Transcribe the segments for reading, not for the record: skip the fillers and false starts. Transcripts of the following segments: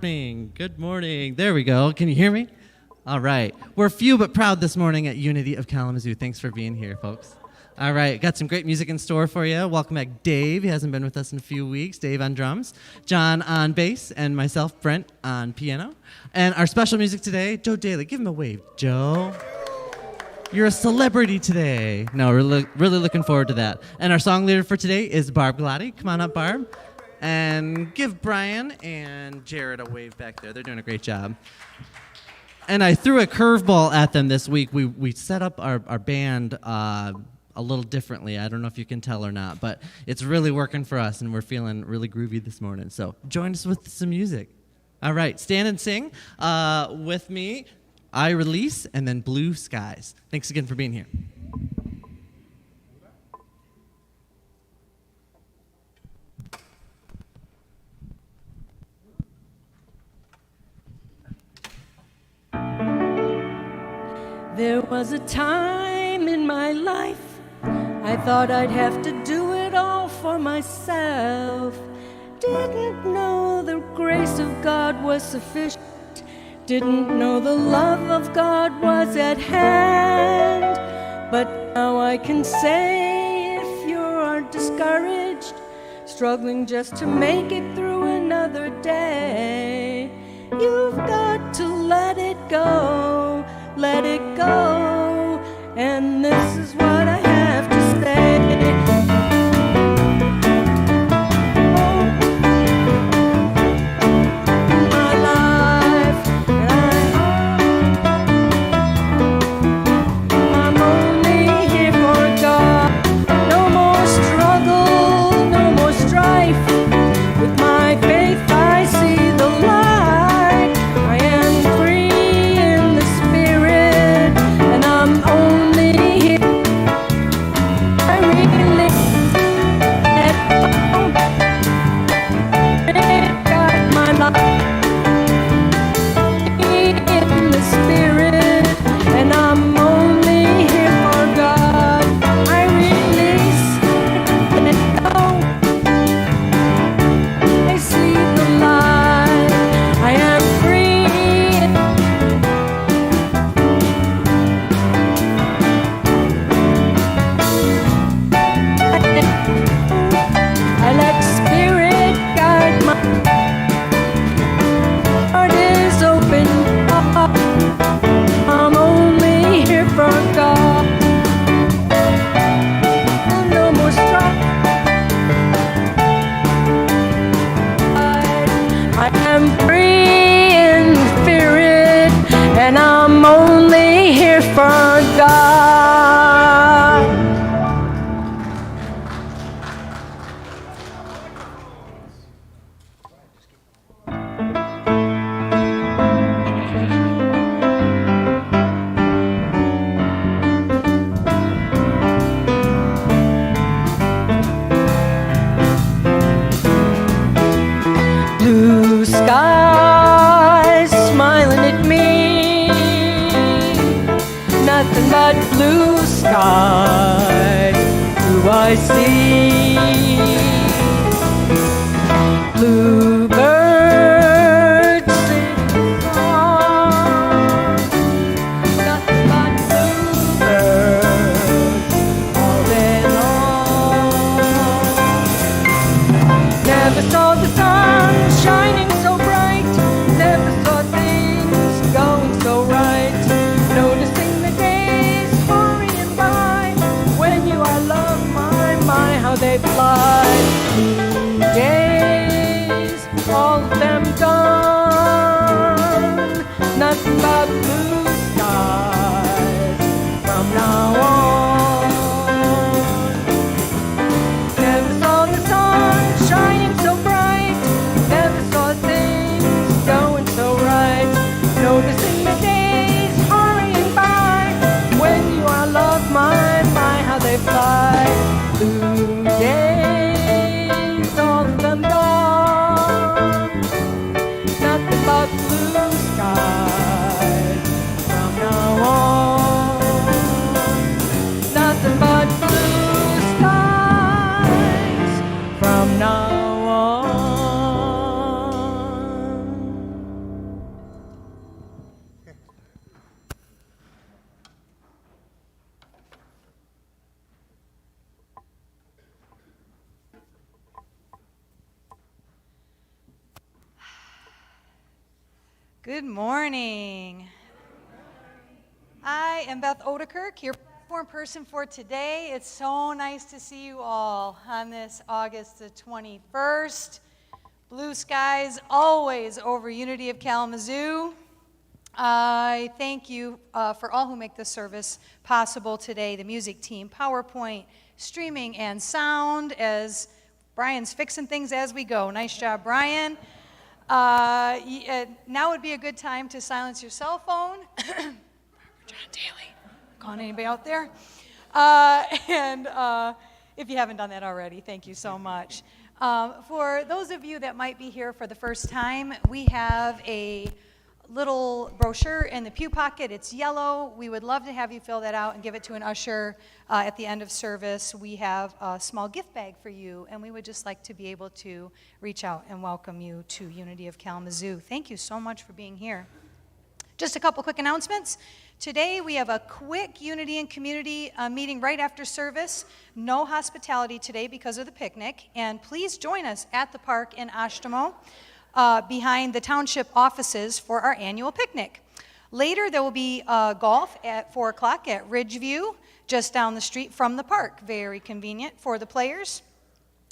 morning. Good morning. There we go. Can you hear me? All right. We're few but proud this morning at Unity of Kalamazoo. Thanks for being here, folks. All right. Got some great music in store for you. Welcome back, Dave. He hasn't been with us in a few weeks. Dave on drums, John on bass, and myself, Brent, on piano. And our special music today, Joe Daly. Give him a wave, Joe. You're a celebrity today. No, we're really looking forward to that. And our song leader for today is Barb Galati. Come on up, Barb. And give Brian and Jared a wave back there. They're doing a great job. And I threw a curveball at them this week. We set up our band a little differently. I don't know if you can tell or not, but it's really working for us, and we're feeling really groovy this morning. So join us with some music. All right, stand and sing with me. I Release, and then Blue Skies. Thanks again for being here. There was a time in my life I thought I'd have to do it all for myself. Didn't know the grace of God was sufficient. Didn't know the love of God was at hand. But now I can say, if you're discouraged, struggling just to make it through another day, you've got to let it go, and this is what I have to say. Blue skies smiling at me, nothing but blue skies do I see. Bluebirds sing songs, nothing but bluebirds all day long. Never saw the sun shining so bright, never saw things going so right. Noticing the days hurrying by, when you are loved, my, how they fly. Blue days, all of them gone, nothing but blue skies from now on. Never saw the sun shining so bright, Good morning. I am Beth Odekirk, your platform person for today. It's so nice to see you all on this August the 21st. Blue skies always over Unity of Kalamazoo. I thank you for all who make this service possible today, the music team, PowerPoint, streaming, and sound, as Brian's fixing things as we go. Nice job, Brian. Now would be a good time to silence your cell phone. John Daly, calling anybody out there? If you haven't done that already, thank you so much. For those of you that might be here for the first time, we have a little brochure in the pew pocket. It's yellow. We would love to have you fill that out and give it to an usher at the end of service. We have a small gift bag for you, and we would just like to be able to reach out and welcome you to Unity of Kalamazoo. Thank you so much for being here. Just a couple quick announcements. Today we have a quick Unity and Community meeting right after service. No hospitality today because of the picnic, and please join us at the park in Ashtamo. Behind the township offices for our annual picnic. Later, there will be golf at 4 o'clock at Ridgeview, just down the street from the park. Very convenient for the players.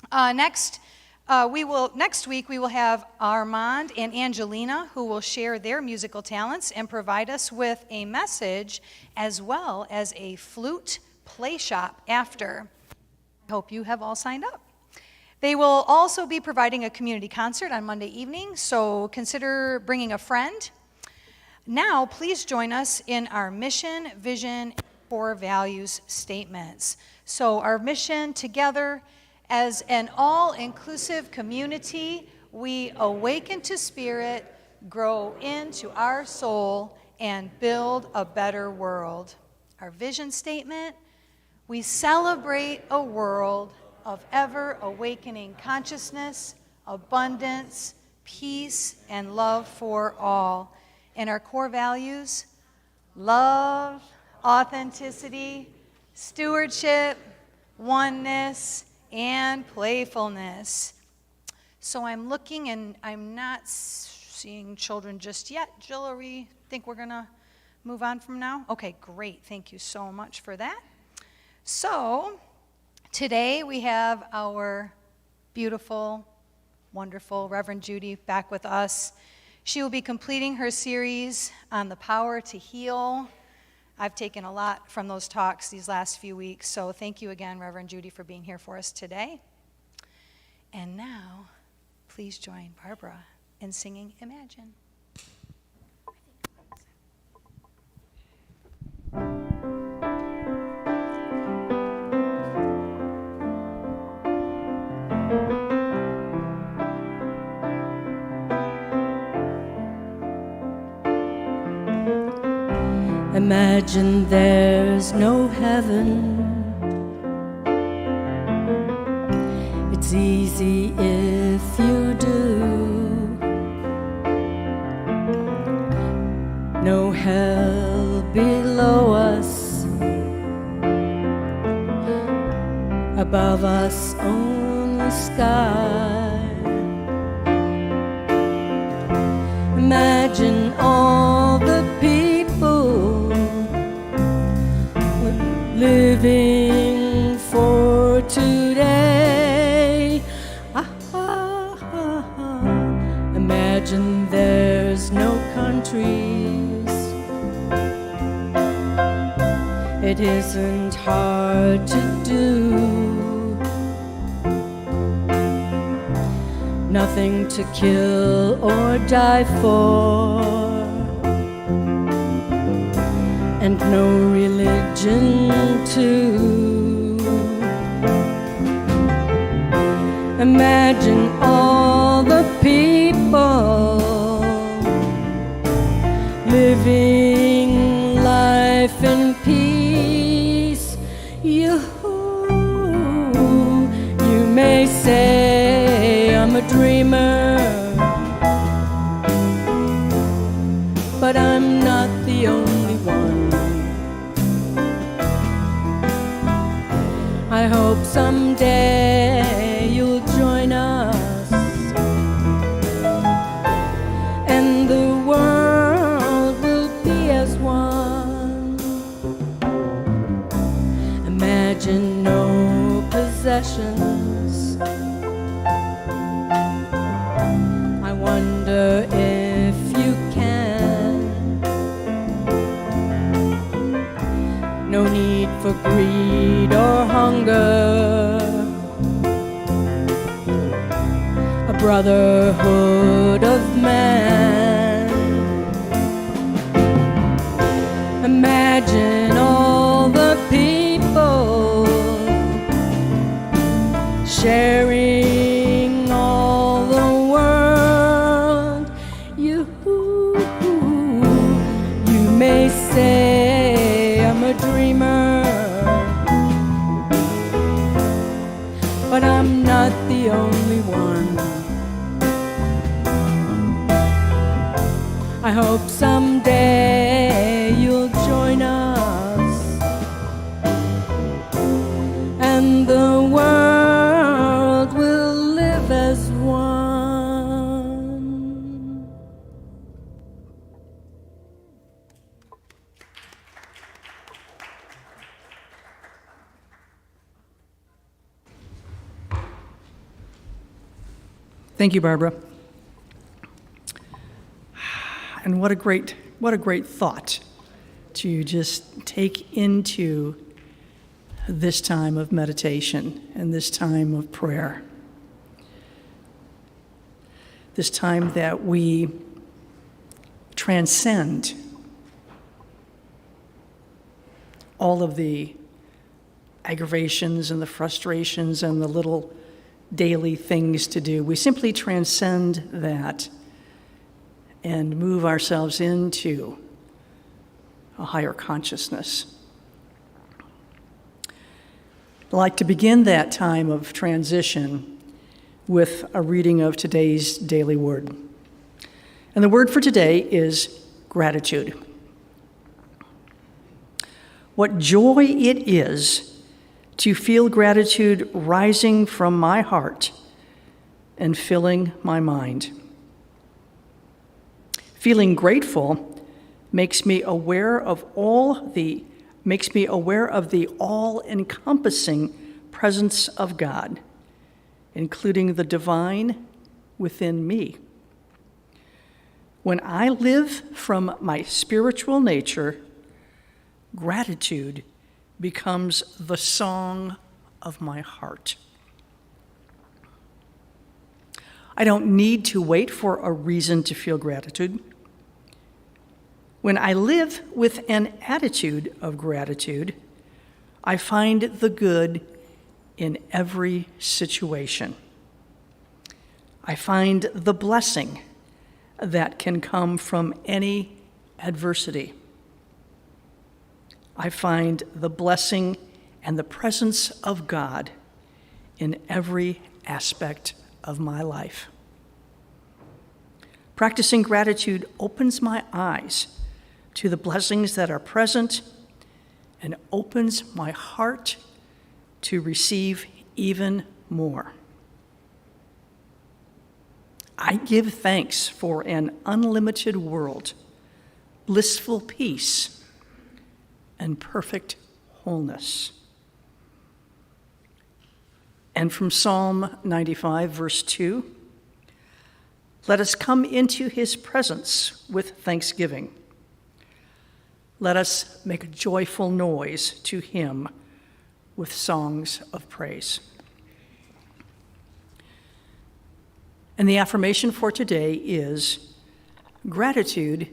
Next week, we will have Armand and Angelina, who will share their musical talents and provide us with a message, as well as a flute play shop after. I hope you have all signed up. They will also be providing a community concert on Monday evening, so consider bringing a friend. Now, please join us in our mission, vision, and core values statements. So our mission: together as an all-inclusive community, we awaken to spirit, grow into our soul, and build a better world. Our vision statement: we celebrate a world of ever-awakening consciousness, abundance, peace, and love for all. And our core values: love, authenticity, stewardship, oneness, and playfulness. So I'm looking, and I'm not seeing children just yet. Jill, think we're going to move on from now? Okay, great. Thank you so much for that. So today we have our beautiful, wonderful Reverend Judy back with us. She will be completing her series on the power to heal. I've taken a lot from those talks these last few weeks, so thank you again, Reverend Judy, for being here for us today. And now, please join Barbara in singing Imagine. Imagine there's no heaven. It's easy if you do. No hell below us. Above us only sky. Imagine all the people living for today. Imagine there's no countries. It isn't hard to do. Nothing to kill or die for, and no religion too. Imagine all the people living life in peace. You may say I'm a dreamer, but I'm not the only one. I hope someday you'll join us, and the world for greed or hunger, a brotherhood of man. Imagine all the people sharing all the world. You may say I'm a dreamer, but I'm not the only one. I hope someday you'll join us, and the world will live as one. Thank you, Barbara. And what a great thought to just take into this time of meditation and this time of prayer. This time that we transcend all of the aggravations and the frustrations and the little daily things to do. We simply transcend that and move ourselves into a higher consciousness. I'd like to begin that time of transition with a reading of today's daily word. And the word for today is gratitude. What joy it is to feel gratitude rising from my heart and filling my mind. Feeling grateful makes me aware of the all-encompassing presence of God, including the divine within me. When I live from my spiritual nature, gratitude becomes the song of my heart. I don't need to wait for a reason to feel gratitude. When I live with an attitude of gratitude, I find the good in every situation. I find the blessing that can come from any adversity. I find the blessing and the presence of God in every aspect of my life. Practicing gratitude opens my eyes to the blessings that are present and opens my heart to receive even more. I give thanks for an unlimited world, blissful peace, and perfect wholeness. And from Psalm 95, verse 2, let us come into his presence with thanksgiving. Let us make a joyful noise to him with songs of praise. And the affirmation for today is, gratitude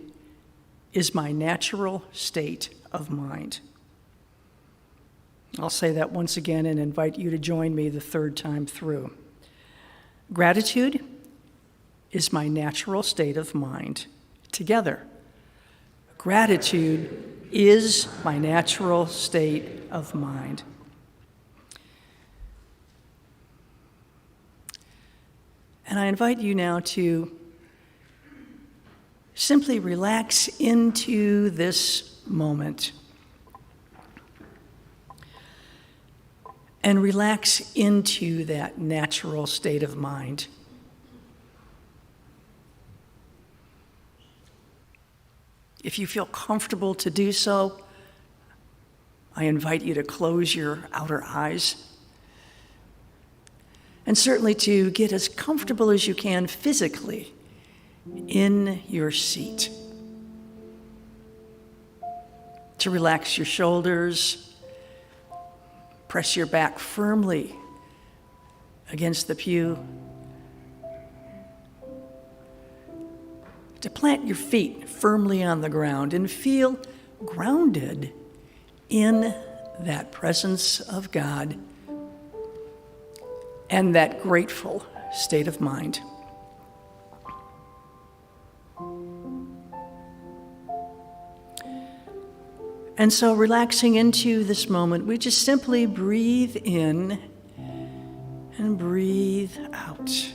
is my natural state of mind. I'll say that once again and invite you to join me the third time through. Gratitude is my natural state of mind. Together. Gratitude is my natural state of mind. And I invite you now to simply relax into this moment and relax into that natural state of mind. If you feel comfortable to do so, I invite you to close your outer eyes. And certainly to get as comfortable as you can physically in your seat. To relax your shoulders, press your back firmly against the pew, to plant your feet firmly on the ground and feel grounded in that presence of God and that grateful state of mind. And so, relaxing into this moment, we just simply breathe in and breathe out.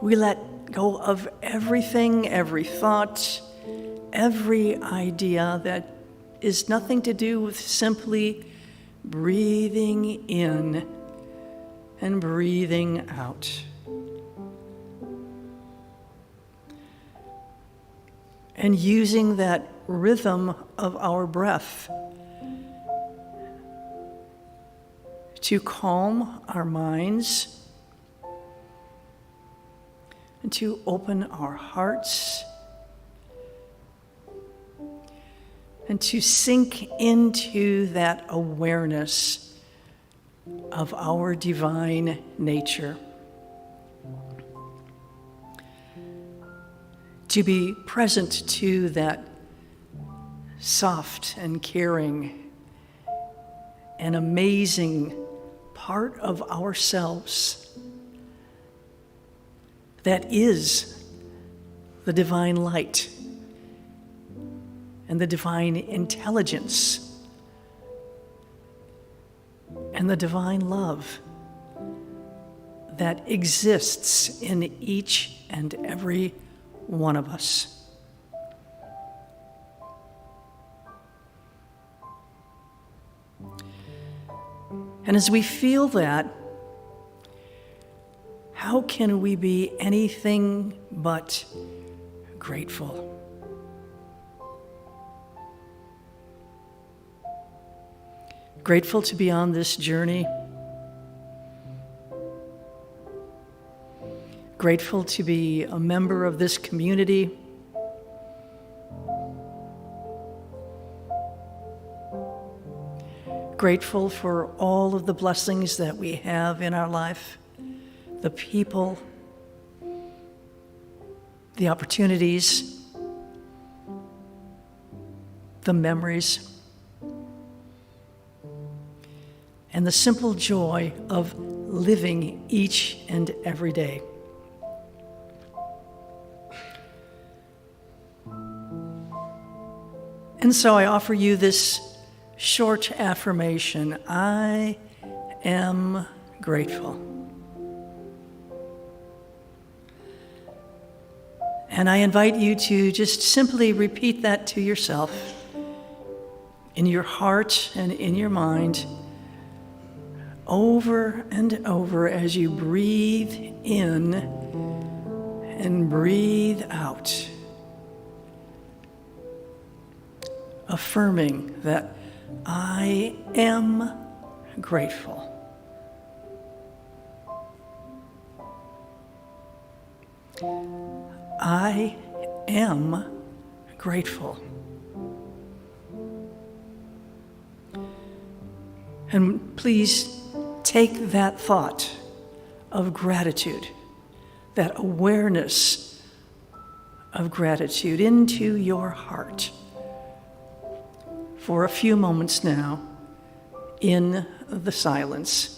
We let go of everything, every thought, every idea that is nothing to do with simply breathing in and breathing out. And using that rhythm of our breath to calm our minds and to open our hearts and to sink into that awareness of our divine nature. To be present to that soft and caring and amazing part of ourselves that is the divine light and the divine intelligence and the divine love that exists in each and every one of us. And as we feel that, how can we be anything but grateful? Grateful to be on this journey. Grateful to be a member of this community. Grateful for all of the blessings that we have in our life, the people, the opportunities, the memories, and the simple joy of living each and every day. And so I offer you this short affirmation: I am grateful. And I invite you to just simply repeat that to yourself in your heart and in your mind over and over as you breathe in and breathe out. Affirming that I am grateful. I am grateful. And please take that thought of gratitude, that awareness of gratitude into your heart for a few moments now in the silence.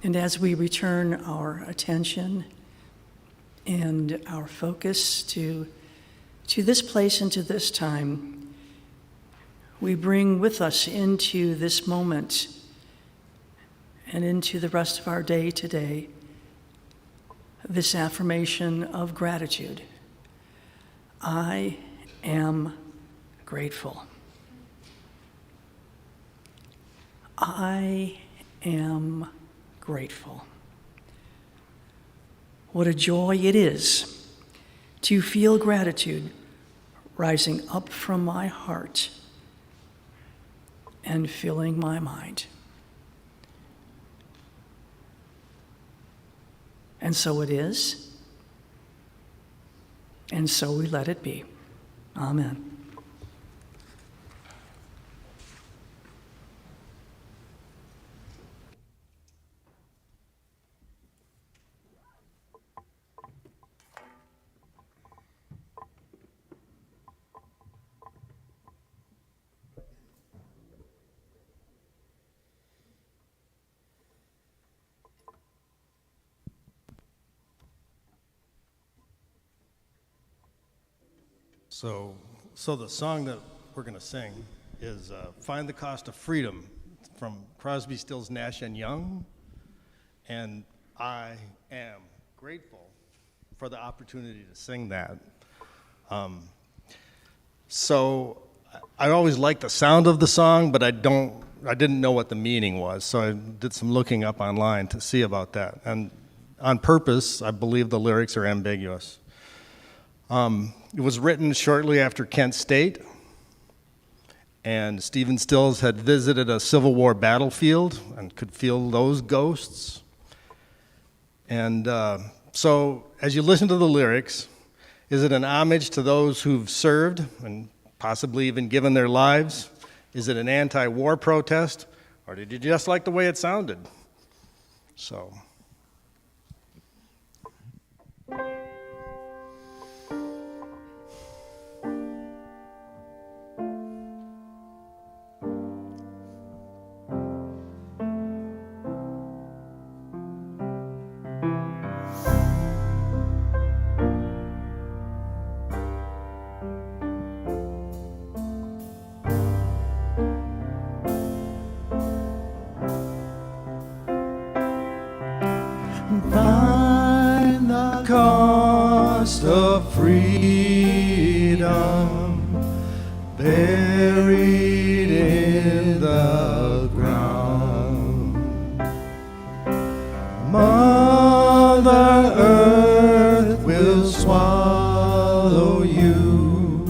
And as we return our attention and our focus to this place and to this time, we bring with us into this moment and into the rest of our day today this affirmation of gratitude. I am grateful. I am grateful. What a joy it is to feel gratitude rising up from my heart and filling my mind. And so it is, and so we let it be. Amen. So the song that we're going to sing is Find the Cost of Freedom from Crosby, Stills, Nash and Young. And I am grateful for the opportunity to sing that. So I always liked the sound of the song, but I didn't know what the meaning was. So I did some looking up online to see about that. And on purpose, I believe the lyrics are ambiguous. It was written shortly after Kent State, and Stephen Stills had visited a Civil War battlefield and could feel those ghosts. And so as you listen to the lyrics, is it an homage to those who've served and possibly even given their lives? Is it an anti-war protest, or did you just like the way it sounded? So. Find the cost of freedom buried in the ground. Mother Earth will swallow you.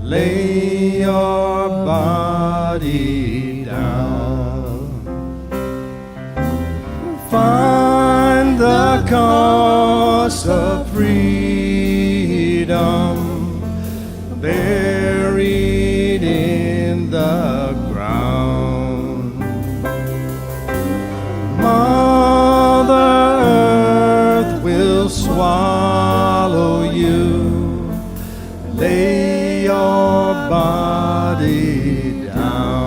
Lay your body down. Find the cost of freedom buried in the ground. Mother Earth will swallow you. Lay your body down.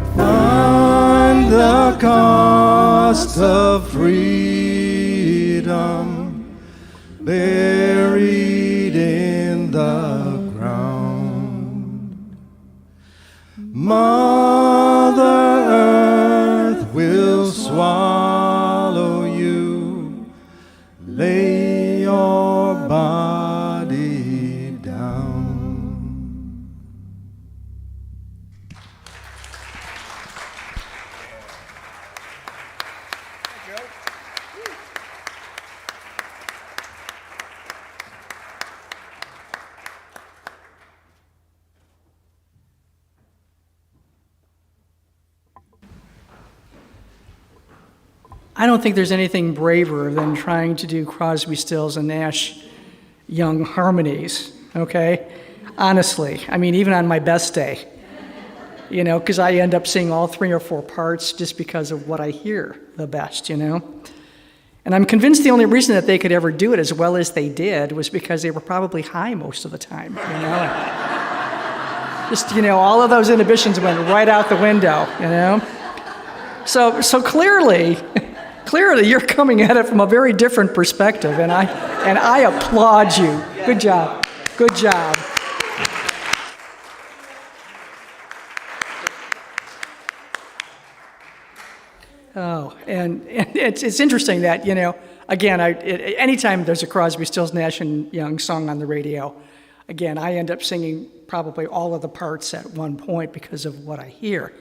Find the cost of freedom buried in the ground. Mother Earth will swallow you. Lay your body down. I don't think there's anything braver than trying to do Crosby, Stills, and Nash Young harmonies, okay? Honestly, I mean, even on my best day, you know, because I end up singing all 3 or 4 parts just because of what I hear the best, you know? And I'm convinced the only reason that they could ever do it as well as they did was because they were probably high most of the time, you know? Just, you know, all of those inhibitions went right out the window, you know? So clearly, you're coming at it from a very different perspective, and I applaud you. Good job. Good job. Oh, and it's interesting that, you know, again, anytime there's a Crosby, Stills, Nash and Young song on the radio, again, I end up singing probably all of the parts at one point because of what I hear.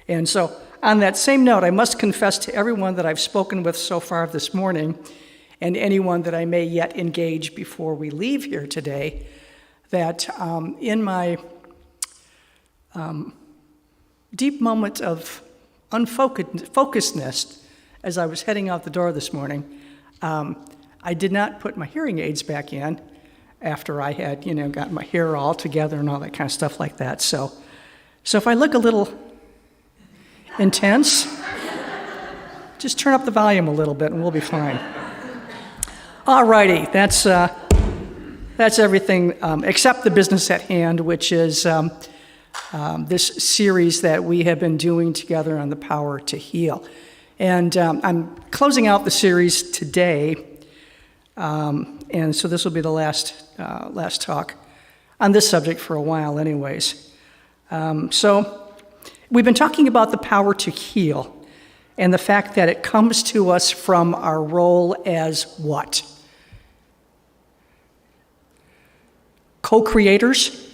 And so, on that same note, I must confess to everyone that I've spoken with so far this morning, and anyone that I may yet engage before we leave here today, that in my deep moment of unfocusedness as I was heading out the door this morning, I did not put my hearing aids back in after I had, you know, got my hair all together and all that kind of stuff like that. So if I look a little intense, just turn up the volume a little bit and we'll be fine. All righty, that's everything except the business at hand, which is this series that we have been doing together on the power to heal. And I'm closing out the series today, and so this will be the last talk on this subject for a while anyways. So we've been talking about the power to heal and the fact that it comes to us from our role as what? Co-creators?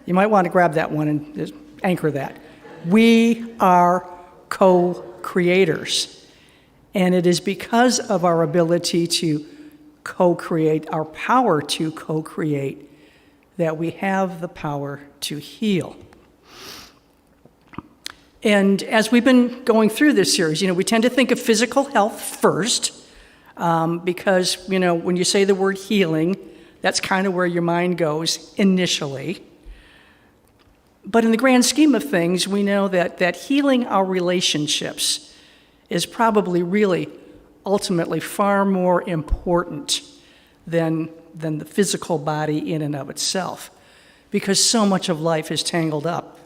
You might want to grab that one and just anchor that. We are co-creators. And it is because of our ability to co-create, our power to co-create, that we have the power to heal. And as we've been going through this series, you know, we tend to think of physical health first, because, you know, when you say the word healing, that's kind of where your mind goes initially. But in the grand scheme of things, we know that healing our relationships is probably really ultimately far more important than the physical body in and of itself, because so much of life is tangled up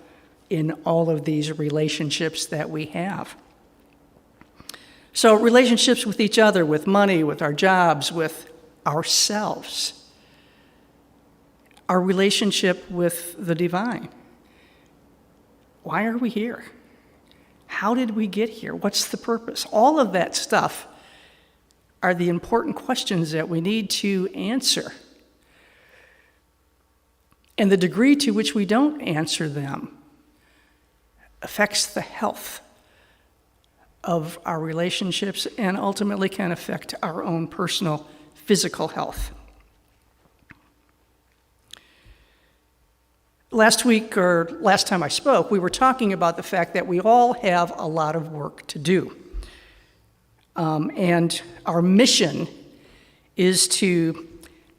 in all of these relationships that we have. So relationships with each other, with money, with our jobs, with ourselves, our relationship with the divine. Why are we here? How did we get here? What's the purpose? All of that stuff are the important questions that we need to answer. And the degree to which we don't answer them affects the health of our relationships and ultimately can affect our own personal physical health. Last week, or last time I spoke, we were talking about the fact that we all have a lot of work to do. And our mission is to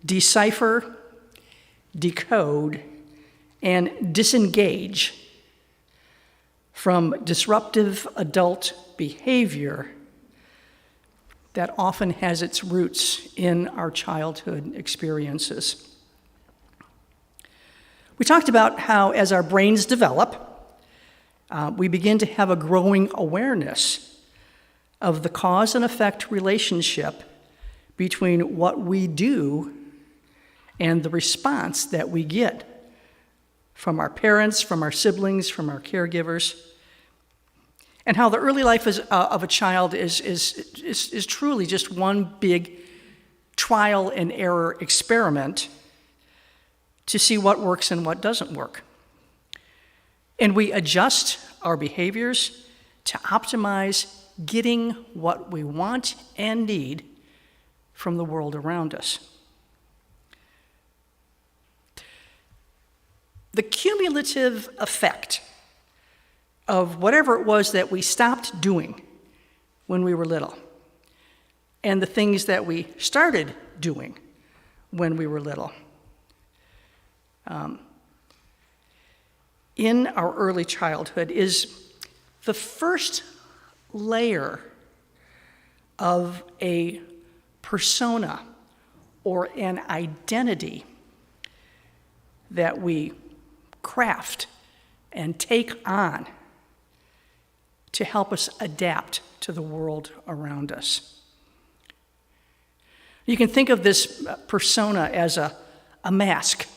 decipher, decode, and disengage from disruptive adult behavior that often has its roots in our childhood experiences. We talked about how as our brains develop, we begin to have a growing awareness of the cause and effect relationship between what we do and the response that we get from our parents, from our siblings, from our caregivers, and how the early life of a child is truly just one big trial and error experiment to see what works and what doesn't work. And we adjust our behaviors to optimize getting what we want and need from the world around us. The cumulative effect of whatever it was that we stopped doing when we were little, and the things that we started doing when we were little. In our early childhood is the first layer of a persona or an identity that we craft and take on to help us adapt to the world around us. You can think of this persona as a mask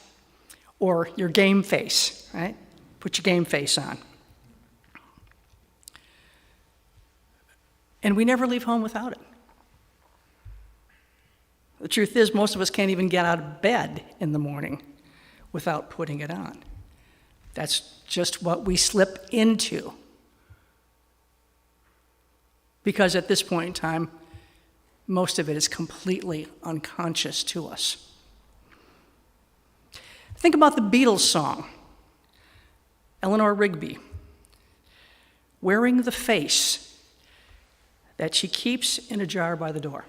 or your game face, right? Put your game face on. And we never leave home without it. The truth is, most of us can't even get out of bed in the morning without putting it on. That's just what we slip into. Because at this point in time, most of it is completely unconscious to us. Think about the Beatles song, Eleanor Rigby, wearing the face that she keeps in a jar by the door.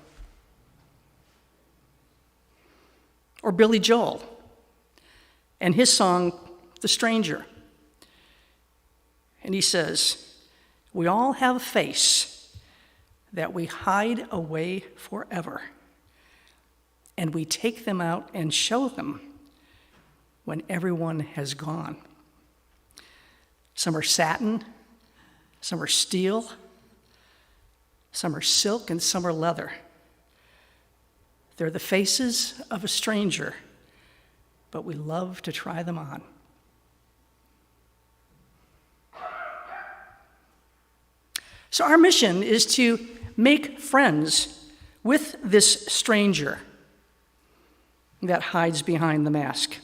Or Billy Joel and his song, The Stranger. And he says, we all have a face that we hide away forever, and we take them out and show them when everyone has gone. Some are satin, some are steel, some are silk, and some are leather. They're the faces of a stranger, but we love to try them on. So our mission is to make friends with this stranger that hides behind the mask.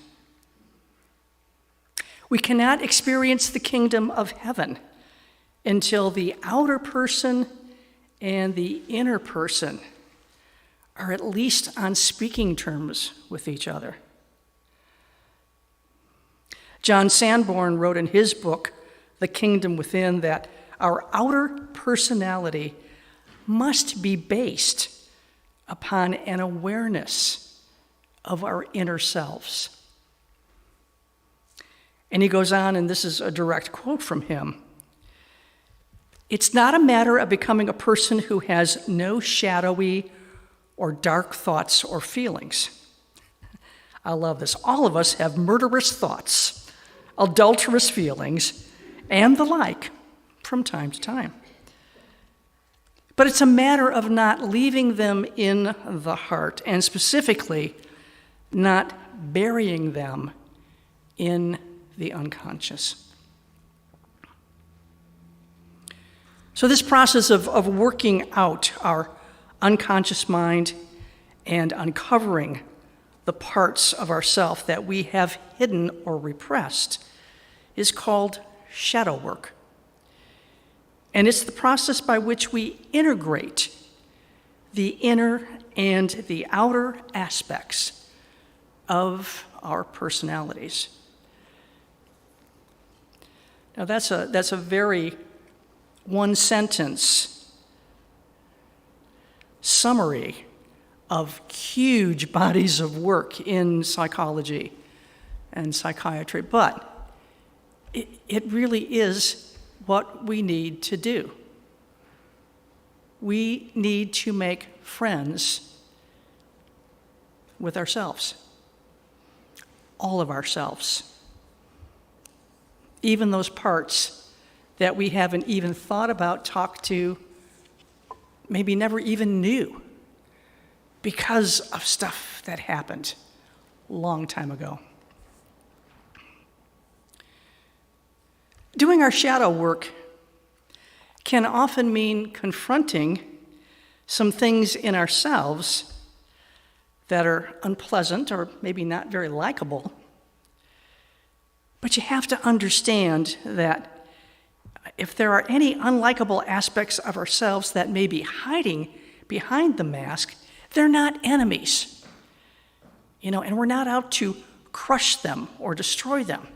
We cannot experience the kingdom of heaven until the outer person and the inner person are at least on speaking terms with each other. John Sanborn wrote in his book, The Kingdom Within, that our outer personality must be based upon an awareness of our inner selves. And he goes on, and this is a direct quote from him. It's not a matter of becoming a person who has no shadowy or dark thoughts or feelings. I love this. All of us have murderous thoughts, adulterous feelings, and the like from time to time. But it's a matter of not leaving them in the heart, and specifically, not burying them in the unconscious. So this process of working out our unconscious mind and uncovering the parts of ourself that we have hidden or repressed is called shadow work. And it's the process by which we integrate the inner and the outer aspects of our personalities. Now that's a very one-sentence summary of huge bodies of work in psychology and psychiatry, but it really is what we need to do. We need to make friends with ourselves, all of ourselves, even those parts that we haven't even thought about, talked to, maybe never even knew, because of stuff that happened a long time ago. Doing our shadow work can often mean confronting some things in ourselves that are unpleasant or maybe not very likable. But you have to understand that if there are any unlikable aspects of ourselves that may be hiding behind the mask, they're not enemies. And we're not out to crush them or destroy them.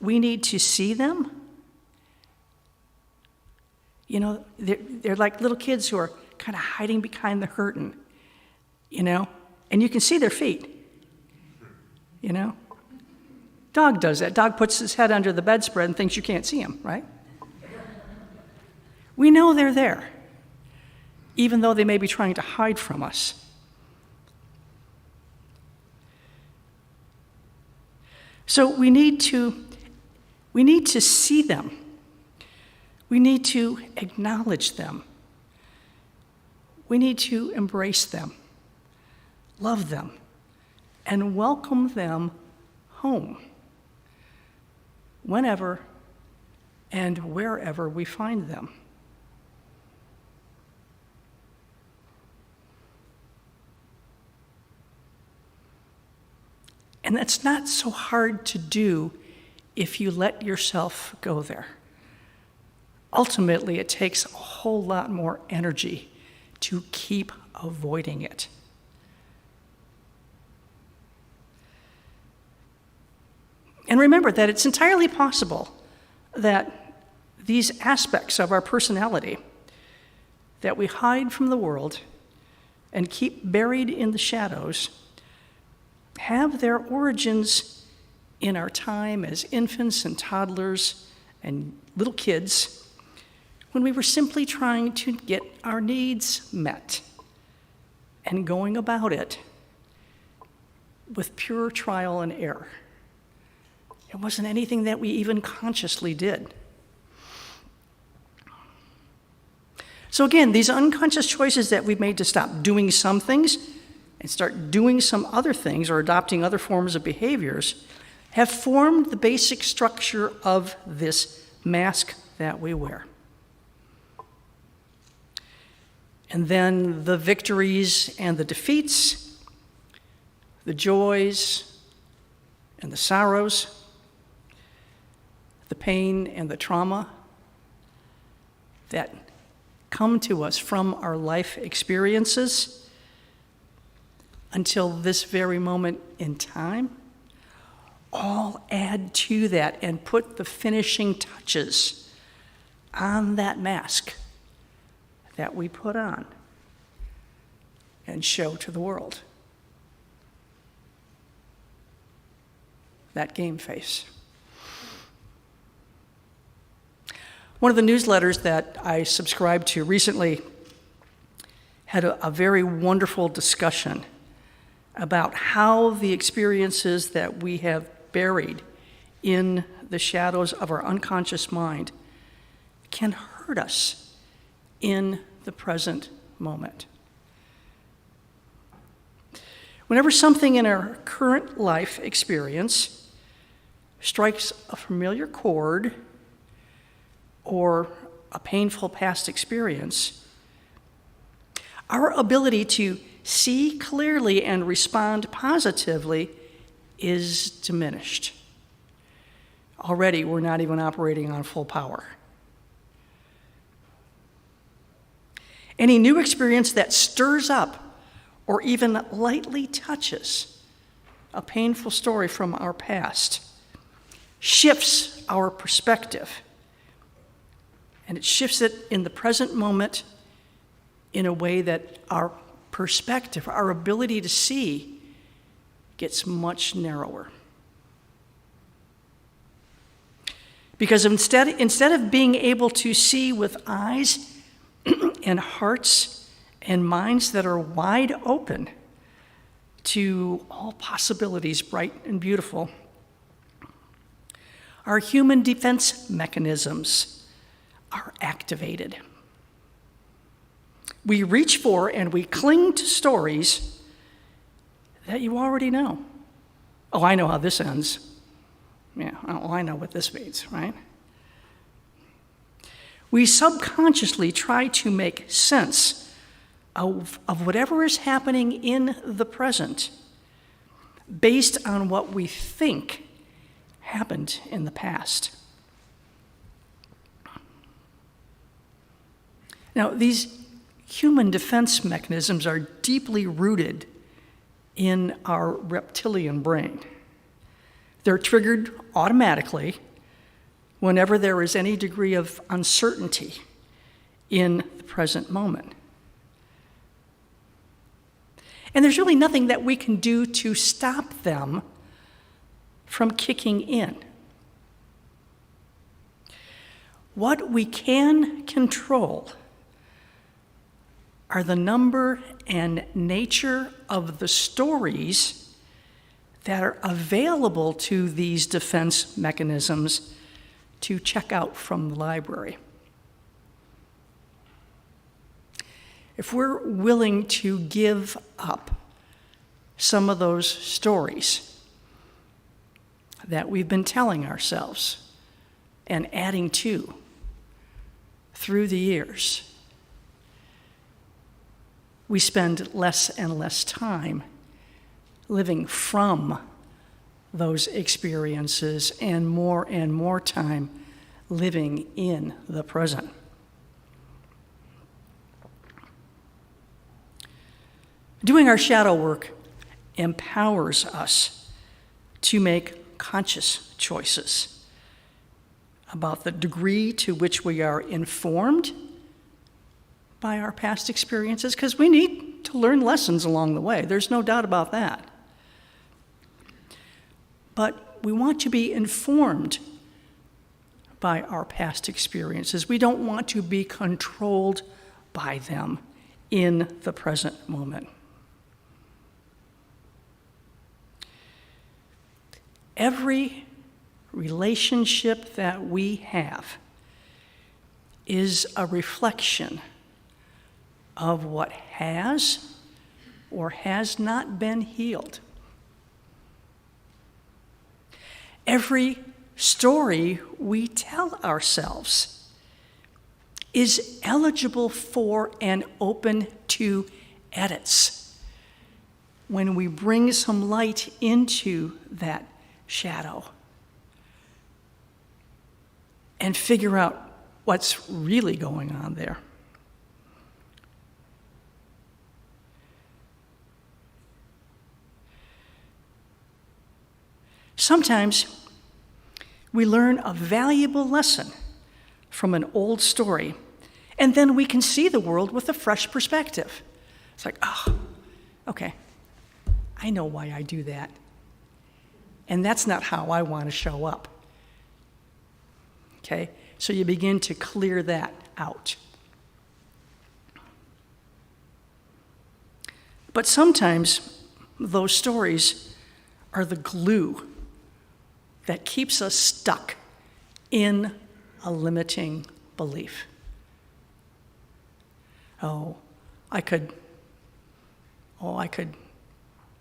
We need to see them You know, they're like little kids who are kind of hiding behind the curtain, you know, and you can see their feet, you know. Dog does that. Dog puts his head under the bedspread and thinks you can't see him, right? We know they're there, even though they may be trying to hide from us. So we need to see them. We need to acknowledge them. We need to embrace them, love them, and welcome them home whenever and wherever we find them. And that's not so hard to do if you let yourself go there. Ultimately, it takes a whole lot more energy to keep avoiding it. And remember that it's entirely possible that these aspects of our personality that we hide from the world and keep buried in the shadows have their origins in our time as infants and toddlers and little kids, when we were simply trying to get our needs met and going about it with pure trial and error. It wasn't anything that we even consciously did. So again, these unconscious choices that we've made to stop doing some things and start doing some other things or adopting other forms of behaviors have formed the basic structure of this mask that we wear. And then the victories and the defeats, the joys and the sorrows, the pain and the trauma that come to us from our life experiences until this very moment in time, all add to that and put the finishing touches on that mask that we put on and show to the world. That game face. One of the newsletters that I subscribed to recently had a very wonderful discussion about how the experiences that we have buried in the shadows of our unconscious mind can hurt us in the present moment. Whenever something in our current life experience strikes a familiar chord or a painful past experience, our ability to see clearly and respond positively is diminished. Already, we're not even operating on full power. Any new experience that stirs up or even lightly touches a painful story from our past shifts our perspective, and it shifts it in the present moment in a way that our perspective, our ability to see, gets much narrower. Because instead of being able to see with eyes and hearts and minds that are wide open to all possibilities, bright and beautiful, our human defense mechanisms are activated. We reach for and we cling to stories that you already know. Oh, I know how this ends. Yeah, oh, I know what this means, right? We subconsciously try to make sense of whatever is happening in the present based on what we think happened in the past. Now, these human defense mechanisms are deeply rooted in our reptilian brain. They're triggered automatically whenever there is any degree of uncertainty in the present moment. And there's really nothing that we can do to stop them from kicking in. What we can control are the number and nature of the stories that are available to these defense mechanisms to check out from the library. If we're willing to give up some of those stories that we've been telling ourselves and adding to through the years, we spend less and less time living from those experiences and more time living in the present. Doing our shadow work empowers us to make conscious choices about the degree to which we are informed by our past experiences, because we need to learn lessons along the way. There's no doubt about that. But we want to be informed by our past experiences. We don't want to be controlled by them in the present moment. Every relationship that we have is a reflection of what has or has not been healed. Every story we tell ourselves is eligible for and open to edits when we bring some light into that shadow and figure out what's really going on there. Sometimes we learn a valuable lesson from an old story, and then we can see the world with a fresh perspective. It's like, oh, okay, I know why I do that. And that's not how I want to show up. Okay? So you begin to clear that out. But sometimes those stories are the glue that keeps us stuck in a limiting belief. I could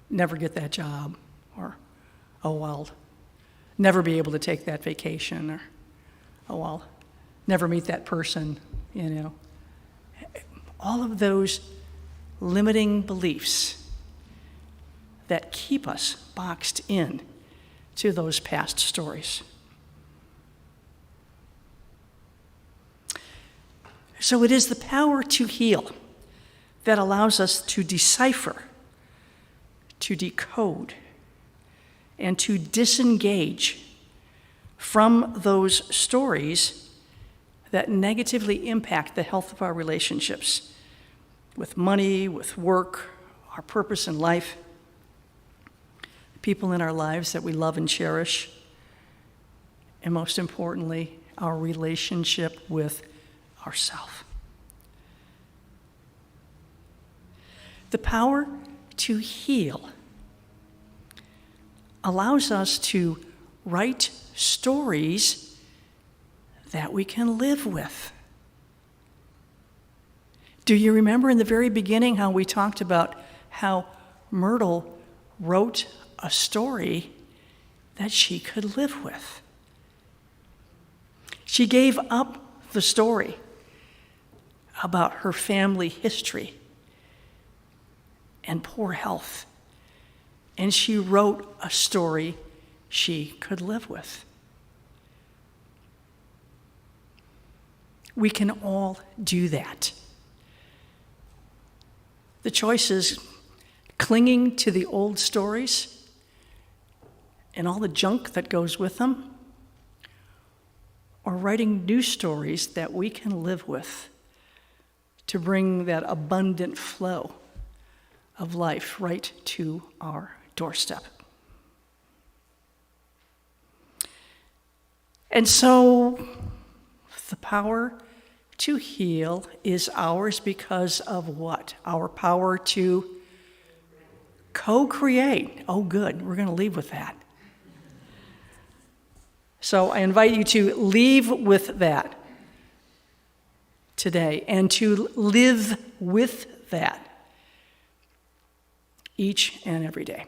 never get that job, or, I'll never be able to take that vacation, or, I'll never meet that person, All of those limiting beliefs that keep us boxed in to those past stories. So it is the power to heal that allows us to decipher, to decode, and to disengage from those stories that negatively impact the health of our relationships with money, with work, our purpose in life, people in our lives that we love and cherish, and most importantly, our relationship with ourselves. The power to heal allows us to write stories that we can live with. Do you remember in the very beginning how we talked about how Myrtle wrote a story that she could live with? She gave up the story about her family history and poor health, and she wrote a story she could live with. We can all do that. The choice is clinging to the old stories and all the junk that goes with them, or writing new stories that we can live with to bring that abundant flow of life right to our doorstep. And so the power to heal is ours because of what? Our power to co-create. Oh, good. We're going to leave with that. So I invite you to leave with that today and to live with that each and every day.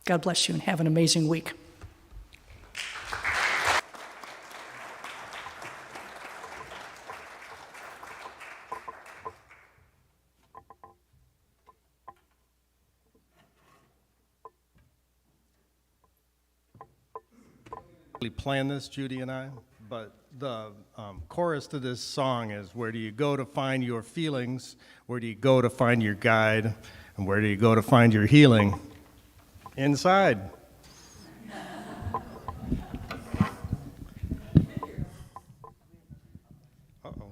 God bless you and have an amazing week. Planned this, Judy and I, but the chorus to this song is, where do you go to find your feelings? Where do you go to find your guide? And where do you go to find your healing? Inside. Uh-oh.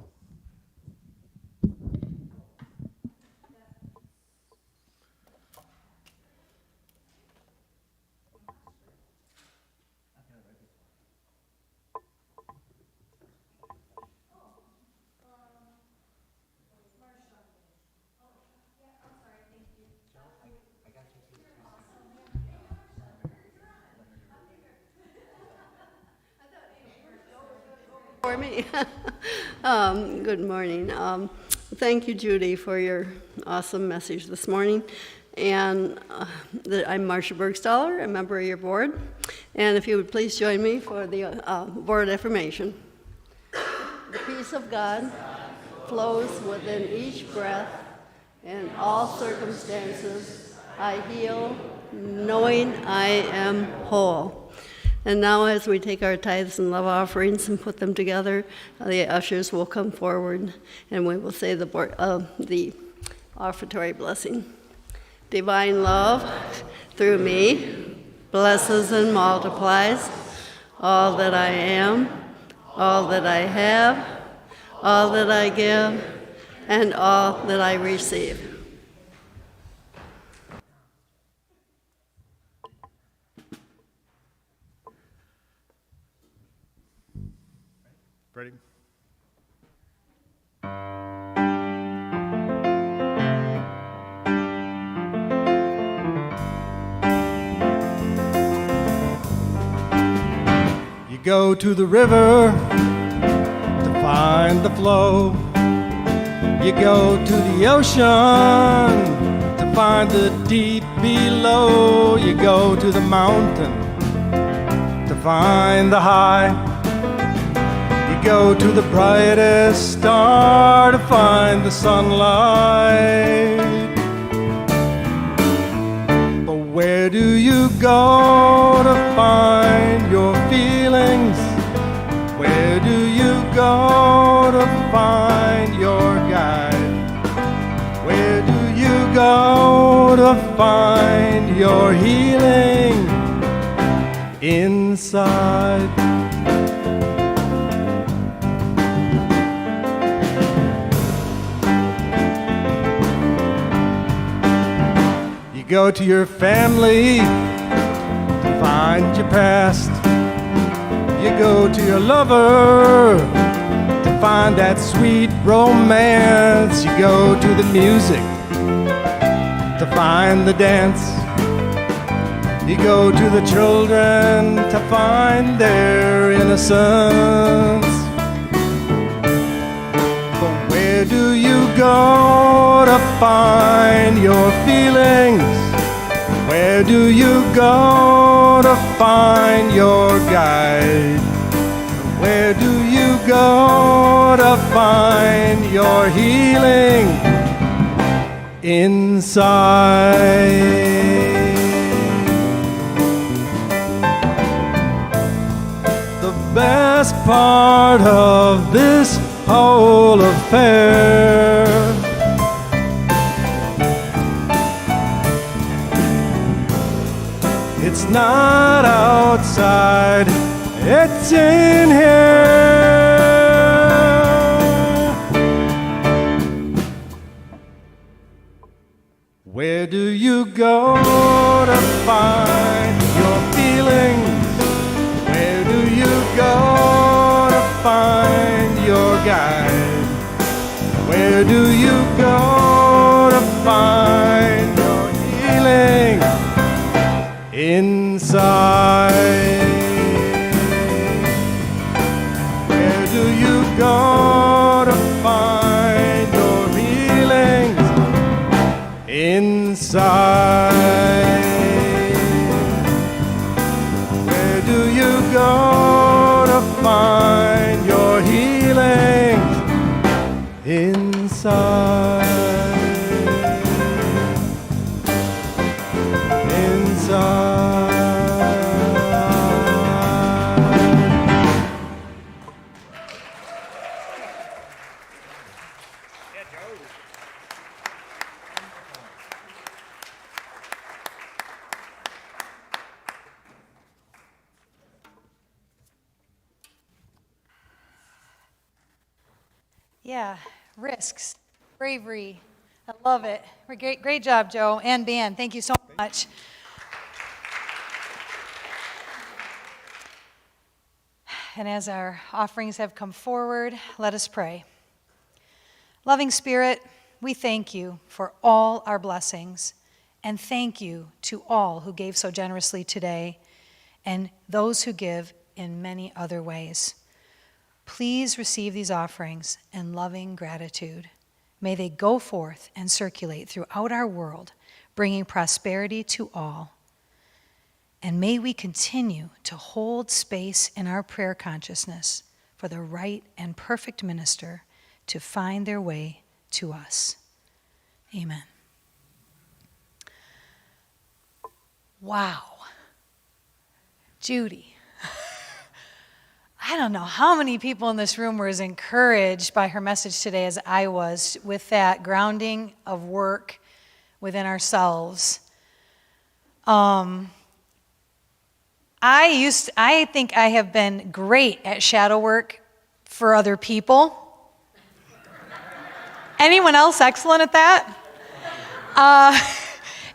For me. Good morning. Thank you, Judy, for your awesome message this morning. And I'm Marcia Bergstaller, a member of your board. And if you would please join me for the board affirmation. The peace of God flows within each breath. In all circumstances, I heal, knowing I am whole. And now as we take our tithes and love offerings and put them together, the ushers will come forward and we will say the offertory blessing. Divine love through me blesses and multiplies all that I am, all that I have, all that I give, and all that I receive. Ready? You go to the river to find the flow. You go to the ocean to find the deep below. You go to the mountain to find the high. Go to the brightest star to find the sunlight. But where do you go to find your feelings? Where do you go to find your guide? Where do you go to find your healing? Inside. Go to your family to find your past. You go to your lover to find that sweet romance. You go to the music to find the dance. You go to the children to find their innocence. But where do you go to find your feelings? Where do you go to find your guide? Where do you go to find your healing? Inside. The best part of this whole affair it's not outside, it's in here. you go to find your feelings? Where do you go to find your guide? Where do you go to find your healing? Inside. Where do you go to find your healings? Inside. Where do you go to find your healings? Inside. Inside. Yeah, risks, bravery. I love it. Great job, Joe and band. Thank you so much. And as our offerings have come forward, let us pray. Loving Spirit, we thank you for all our blessings, and thank you to all who gave so generously today and those who give in many other ways. Please receive these offerings in loving gratitude. May they go forth and circulate throughout our world, bringing prosperity to all. And may we continue to hold space in our prayer consciousness for the right and perfect minister to find their way to us. Amen. Wow. Judy. I don't know how many people in this room were as encouraged by her message today as I was with that grounding of work within ourselves. I think I have been great at shadow work for other people. Anyone else excellent at that?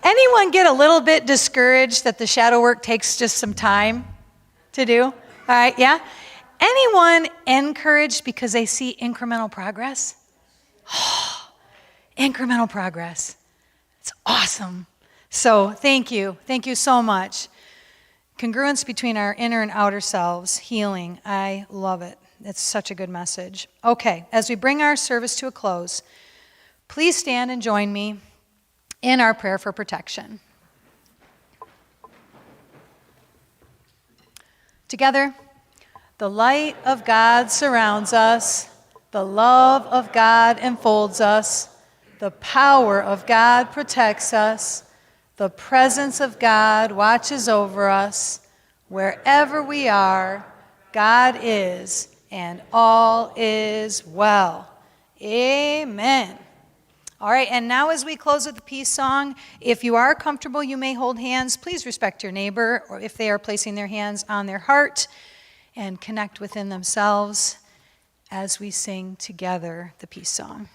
Anyone get a little bit discouraged that the shadow work takes just some time to do? All right, yeah? Anyone encouraged because they see incremental progress? Oh, incremental progress. It's awesome. So thank you. Thank you so much. Congruence between our inner and outer selves, healing. I love it. It's such a good message. Okay, as we bring our service to a close, please stand and join me in our prayer for protection. Together, the light of God surrounds us, the love of God enfolds us, the power of God protects us, the presence of God watches over us. Wherever we are, God is, and all is well. Amen. All right, and now as we close with the peace song, if you are comfortable, you may hold hands. Please respect your neighbor, or if they are placing their hands on their heart, and connect within themselves as we sing together the peace song.